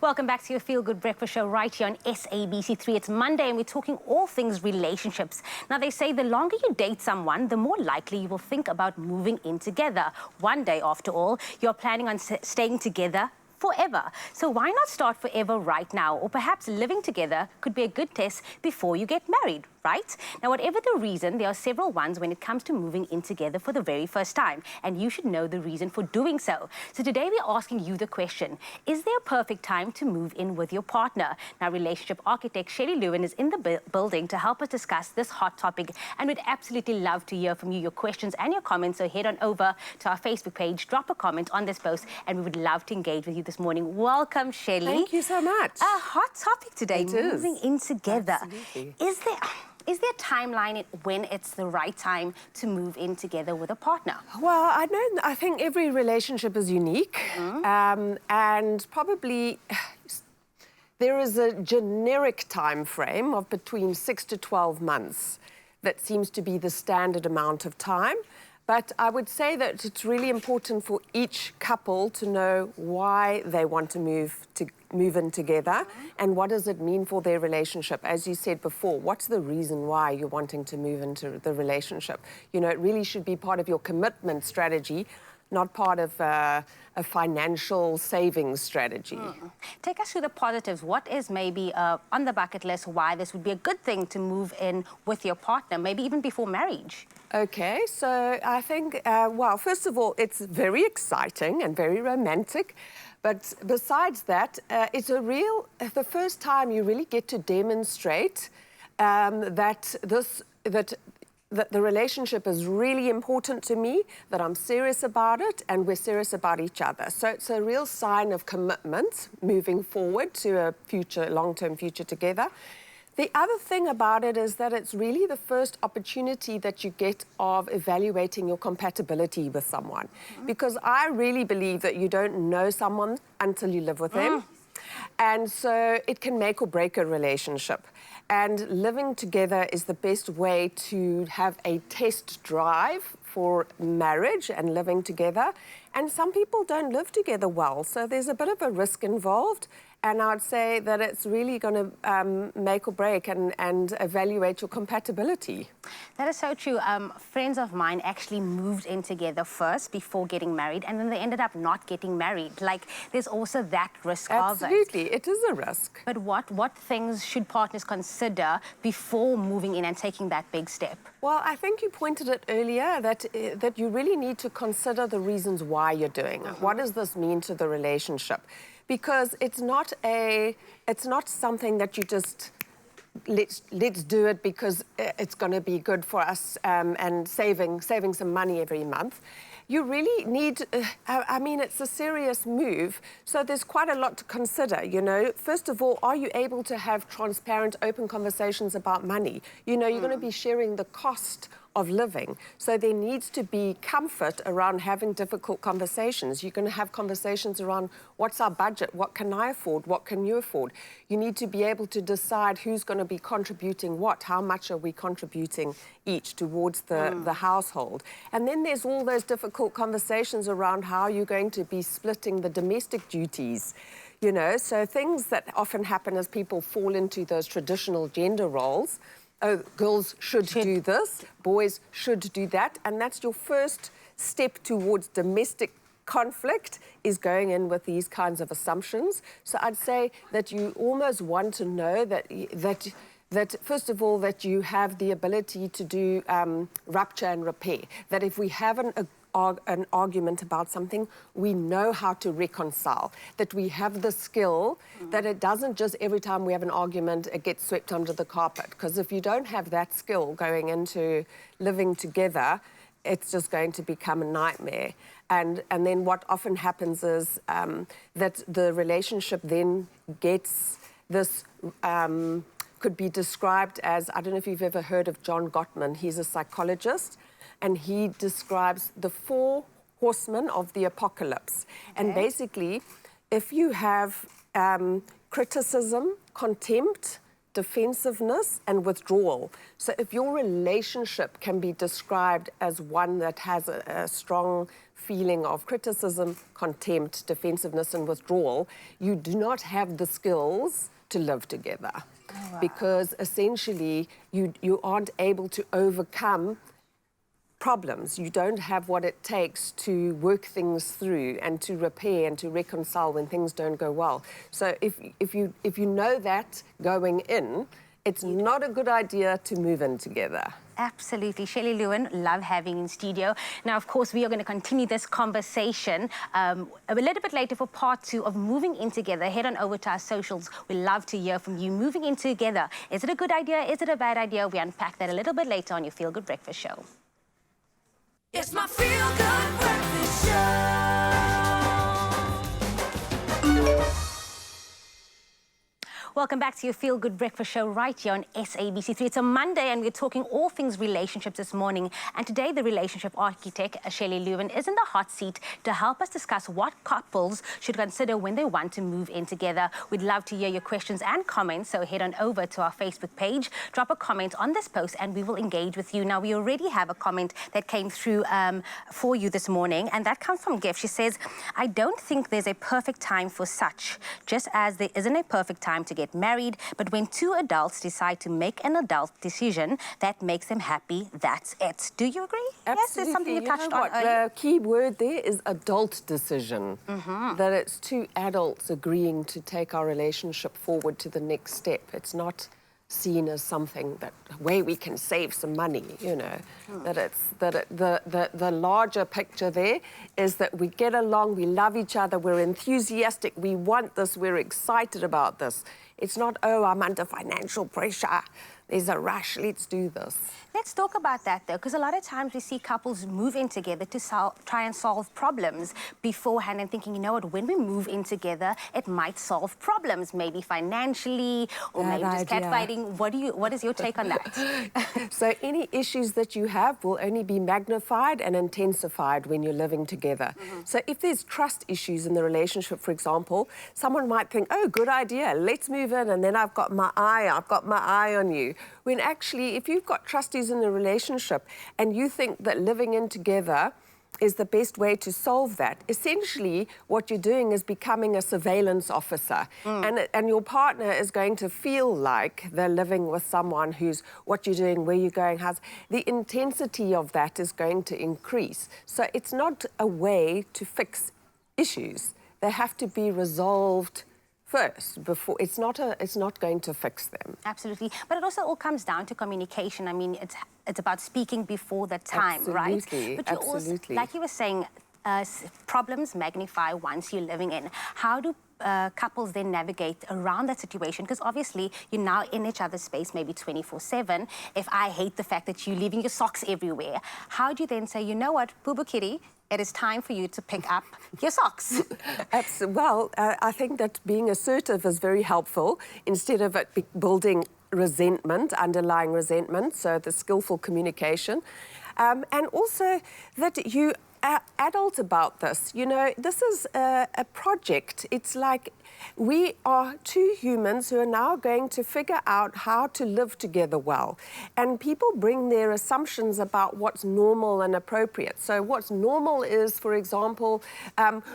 Welcome back to your Feel Good Breakfast Show right here on SABC3. It's Monday and we're talking all things relationships. Now, they say the longer you date someone, the more likely you will think about moving in together. One day, after all, you're planning on staying together forever. So why not start forever right now? Or perhaps living together could be a good test before you get married, right? Now, whatever the reason, there are several ones when it comes to moving in together for the very first time, and you should know the reason for doing so. So today we're asking you the question, is there a perfect time to move in with your partner? Now, Relationship Architect Shelley Lewin is in the building to help us discuss this hot topic, and we'd absolutely love to hear from you, your questions and your comments. So head on over to our Facebook page, drop a comment on this post, and we would love to engage with you this morning. Welcome, Shelley. Thank you so much. A hot topic today, moving in together. Absolutely. Is there a timeline when it's the right time to move in together with a partner? Well, I think every relationship is unique, and probably there is a generic time frame of between 6 to 12 months that seems to be the standard amount of time. But I would say that it's really important for each couple to know why they want to move in together and what does it mean for their relationship. As you said before, what's the reason why you're wanting to move into the relationship? You know, it really should be part of your commitment strategy, not part of a financial savings strategy. Take us through the positives. What is maybe on the bucket list why this would be a good thing to move in with your partner, maybe even before marriage? Okay, so I think, well, first of all, it's very exciting and very romantic. But besides that, it's the first time you really get to demonstrate that the relationship is really important to me, that I'm serious about it, and we're serious about each other. So it's a real sign of commitment moving forward to a long-term future together. The other thing about it is that it's really the first opportunity that you get of evaluating your compatibility with someone. Because I really believe that you don't know someone until you live with them. And so it can make or break a relationship. And living together is the best way to have a test drive for marriage and living together. And some people don't live together well, so there's a bit of a risk involved. And I'd say that it's really going to make or break and evaluate your compatibility. That is so true. Friends of mine actually moved in together first before getting married, and then they ended up not getting married. Like, there's also that risk of it. Absolutely, it is a risk. But what things should partners consider before moving in and taking that big step? Well, I think you pointed it earlier that you really need to consider the reasons why you're doing it. What does this mean to the relationship? Because it's not something that you just let's do it because it's going to be good for us and saving some money every month. You really need, I mean, it's a serious move, so there's quite a lot to consider, you know. First of all, are you able to have transparent, open conversations about money? You know, you're going to be sharing the cost of living, so there needs to be comfort around having difficult conversations. You're going to have conversations around what's our budget, what can I afford, what can you afford. You need to be able to decide who's going to be contributing what, how much are we contributing each towards the household. And then there's all those difficult conversations around how you're going to be splitting the domestic duties. You know, so things that often happen as people fall into those traditional gender roles. Oh, girls should do this, boys should do that, and that's your first step towards domestic conflict, is going in with these kinds of assumptions. So I'd say that you almost want to know that first of all, that you have the ability to do rupture and repair, that if we have an argument about something, we know how to reconcile, that we have the skill, that it doesn't just every time we have an argument, it gets swept under the carpet. Because if you don't have that skill going into living together, it's just going to become a nightmare. And then what often happens is that the relationship then gets this, could be described as, I don't know if you've ever heard of John Gottman, he's a psychologist, and he describes the 4 horsemen of the apocalypse. Okay. And basically, if you have criticism, contempt, defensiveness and withdrawal. So if your relationship can be described as one that has a strong feeling of criticism, contempt, defensiveness, and withdrawal, you do not have the skills to live together. Oh, wow. Because essentially you aren't able to overcome problems. You don't have what it takes to work things through and to repair and to reconcile when things don't go well. So if you know that going in, it's not a good idea to move in together. Absolutely. Shelley Lewin, love having you in studio. Now, of course, we are going to continue this conversation a little bit later for part 2 of Moving In Together. Head on over to our socials. We love to hear from you. Moving in together. Is it a good idea? Is it a bad idea? We unpack that a little bit later on your Feel Good Breakfast Show. It's my Feel Good Breakfast Show. Welcome back to your Feel Good Breakfast Show right here on SABC3. It's a Monday and we're talking all things relationships this morning. And today the Relationship Architect Shelley Lewin is in the hot seat to help us discuss what couples should consider when they want to move in together. We'd love to hear your questions and comments, so head on over to our Facebook page, drop a comment on this post and we will engage with you. Now, we already have a comment that came through for you this morning, and that comes from Gift. She says, I don't think there's a perfect time for such, just as there isn't a perfect time to get married, but when two adults decide to make an adult decision that makes them happy, that's it. Do you agree? Absolutely. Yes, there's something you touched on earlier. The key word there is adult decision. That it's two adults agreeing to take our relationship forward to the next step. It's not seen as something that way we can save some money, you know. The larger picture there is that we get along, we love each other, we're enthusiastic, we want this, we're excited about this. It's not, oh, I'm under financial pressure, there's a rush, let's do this. Let's talk about that, though, because a lot of times we see couples move in together to try and solve problems beforehand and thinking, you know what, when we move in together, it might solve problems, maybe financially or maybe just catfighting. What is your take on that? So any issues that you have will only be magnified and intensified when you're living together. So if there's trust issues in the relationship, for example, someone might think, oh, good idea, let's move in, and then I've got my eye on you. When actually, if you've got trusties in a relationship and you think that living in together is the best way to solve that, essentially what you're doing is becoming a surveillance officer. And your partner is going to feel like they're living with someone who's what you're doing, where you're going, the intensity of that is going to increase. So it's not a way to fix issues. They have to be resolved first, before it's not going to fix them. Absolutely, but it also all comes down to communication. I mean, it's about speaking before the time, right? But Absolutely. Also, like you were saying, problems magnify once you're living in. How do couples then navigate around that situation? Because obviously you're now in each other's space maybe 24/7. If I hate the fact that you're leaving your socks everywhere, how do you then say, you know what, Boo-Boo Kitty, it is time for you to pick up your socks? Well, I think that being assertive is very helpful instead of it building resentment, underlying resentment, so the skillful communication. And also that you are adult about this. You know, this is a project. It's like we are two humans who are now going to figure out how to live together well. And people bring their assumptions about what's normal and appropriate. So what's normal is, for example,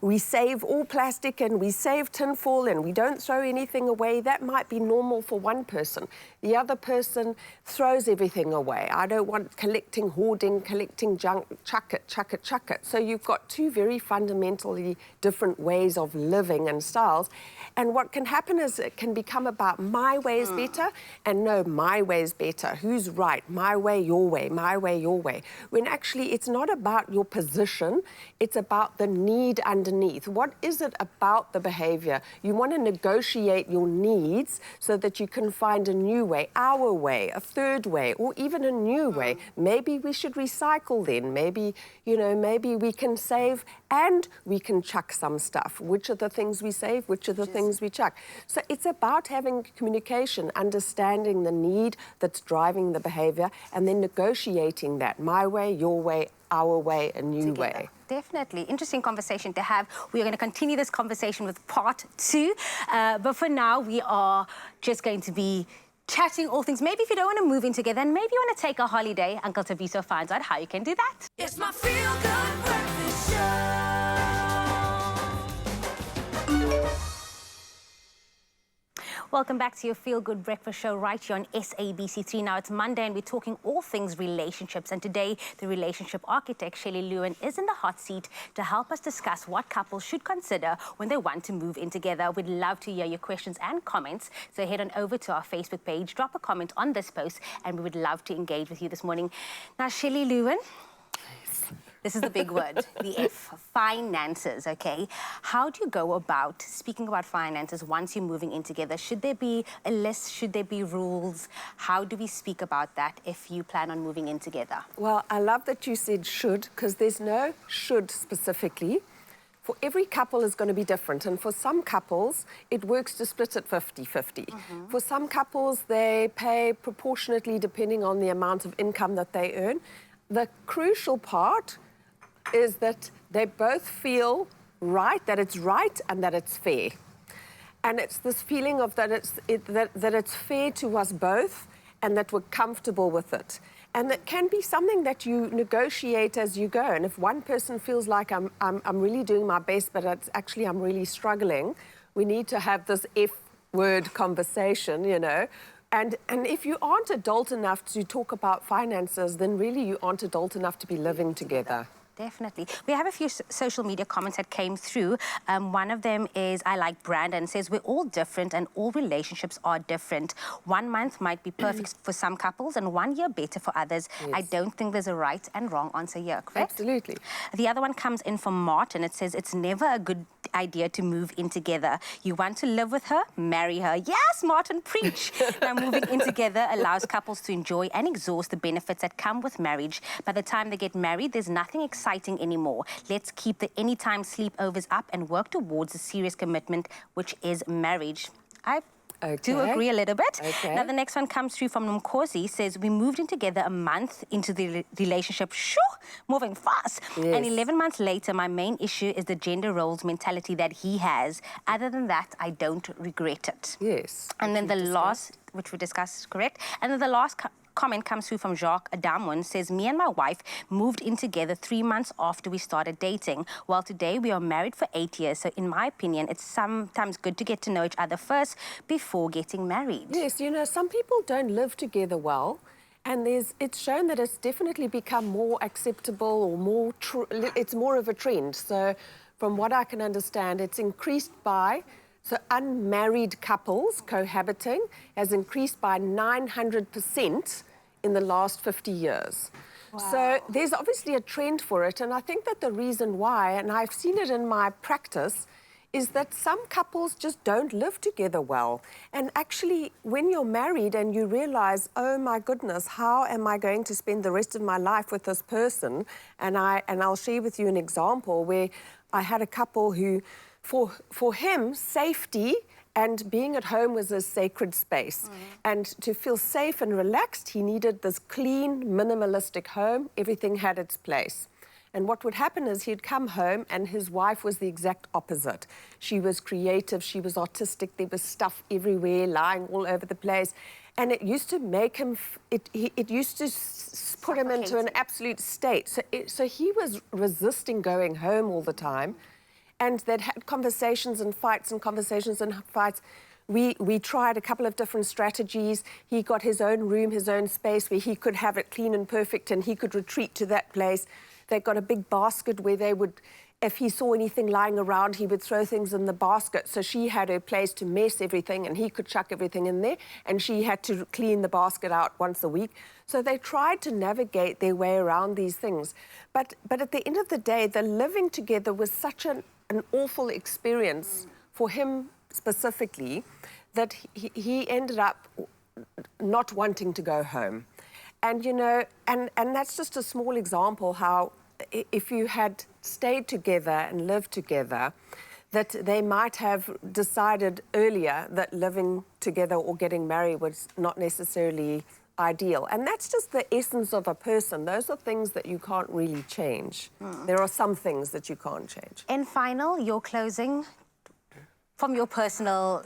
we save all plastic and we save tinfoil and we don't throw anything away. That might be normal for one person. The other person throws everything away. I don't want collecting, hoarding, collecting junk, chuck it, chuck it, chuck it. So you've got two very fundamentally different ways of living and styles. And what can happen is it can become about my way is better and no, my way is better. Who's right? My way, your way, my way, your way. When actually it's not about your position, it's about the need underneath. What is it about the behavior? You want to negotiate your needs so that you can find a new way, our way, a third way, or even a new way. Maybe we should recycle then. Maybe, you know, maybe we can save and we can chuck some stuff. Which are the things we save? Which are the things we chuck? So it's about having communication, understanding the need that's driving the behavior, and then negotiating that. My way, your way, our way, a new way. Definitely. Interesting conversation to have. We are going to continue this conversation with part 2. But for now, we are just going to be chatting all things. Maybe if you don't want to move in together and maybe you want to take a holiday, Uncle Tabiso finds out how you can do that. It's my feel-good breakfast show. Welcome back to your Feel Good Breakfast Show right here on SABC3. Now, it's Monday and we're talking all things relationships. And today, the Relationship Architect Shelley Lewin is in the hot seat to help us discuss what couples should consider when they want to move in together. We'd love to hear your questions and comments. So head on over to our Facebook page, drop a comment on this post, and we would love to engage with you this morning. Now, Shelley Lewin, this is the big word, the F, finances, okay? How do you go about speaking about finances once you're moving in together? Should there be a list? Should there be rules? How do we speak about that if you plan on moving in together? Well, I love that you said should, because there's no should specifically. For every couple is going to be different, and for some couples, it works to split it 50-50. For some couples, they pay proportionately depending on the amount of income that they earn. The crucial part is that they both feel right, that it's right and that it's fair. And it's this feeling of that it's fair to us both and that we're comfortable with it. And it can be something that you negotiate as you go. And if one person feels like I'm really doing my best, but it's actually I'm really struggling, we need to have this F-word conversation, you know. And if you aren't adult enough to talk about finances, then really you aren't adult enough to be living together. Definitely. We have a few social media comments that came through. One of them is, I like Brandon, says, we're all different and all relationships are different. 1 month might be perfect for some couples and 1 year better for others. Yes. I don't think there's a right and wrong answer here, correct? Absolutely. The other one comes in from Martin. It says, it's never a good idea to move in together. You want to live with her, marry her. Yes, Martin, preach. Now, moving in together allows couples to enjoy and exhaust the benefits that come with marriage. By the time they get married, there's nothing exciting anymore. Let's keep the anytime sleepovers up and work towards a serious commitment, which is marriage. I do agree a little bit. Okay. Now, the next one comes through from Nomkosi, says, we moved in together a month into the relationship. Shoo, moving fast. Yes. And 11 months later, my main issue is the gender roles mentality that he has. Other than that, I don't regret it. Yes. And then the last, which we discussed, correct? And then the last comment comes through from Jacques Adamon, says, me and my wife moved in together 3 months after we started dating. Well, today we are married for 8 years. So in my opinion, it's sometimes good to get to know each other first before getting married. Yes, you know, some people don't live together well. And it's shown that it's definitely become more acceptable or it's more of a trend. So from what I can understand, it's increased by, so unmarried couples cohabiting has increased by 900% in the last 50 years. Wow. So there's obviously a trend for it. And I think that the reason why, and I've seen it in my practice, is that some couples just don't live together well. And actually, when you're married and you realize, oh my goodness, how am I going to spend the rest of my life with this person? And I'll share with you an example where I had a couple who, for him, safety and being at home was a sacred space. And to feel safe and relaxed, he needed this clean, minimalistic home. Everything had its place. And what would happen is he'd come home and his wife was the exact opposite. She was creative, she was artistic, there was stuff everywhere, lying all over the place. And it used to make him, it used to put him into an absolute state. So he was resisting going home all the time. And they'd had conversations and fights and conversations and fights. We tried a couple of different strategies. He got his own room, his own space where he could have it clean and perfect and he could retreat to that place. They got a big basket where they would, if he saw anything lying around, he would throw things in the basket. So she had her place to mess everything and he could chuck everything in there and she had to clean the basket out once a week. So they tried to navigate their way around these things. But at the end of the day, the living together was such an awful experience for him specifically that he ended up not wanting to go home. And, you know, and that's just a small example how if you had stayed together and lived together, that they might have decided earlier that living together or getting married was not necessarily ideal. And that's just the essence of a person. Those are things that you can't really change. There are some things that you can't change. And final, your closing, from your personal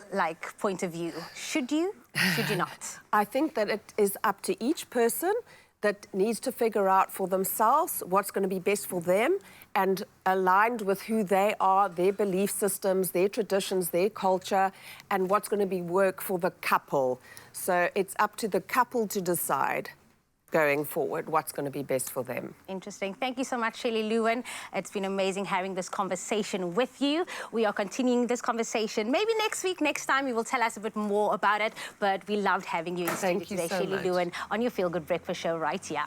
point of view, should you Should you not? I think that it is up to each person that needs to figure out for themselves what's going to be best for them and aligned with who they are, their belief systems, their traditions, their culture, and what's going to be work for the couple. So it's up to the couple to decide going forward what's going to be best for them. Interesting. Thank you so much, Shelley Lewin. It's been amazing having this conversation with you. We are continuing this conversation. Maybe next week, next time, you will tell us a bit more about it. But we loved having you in studio today, Shelley Lewin, on your Feel Good Breakfast show right here.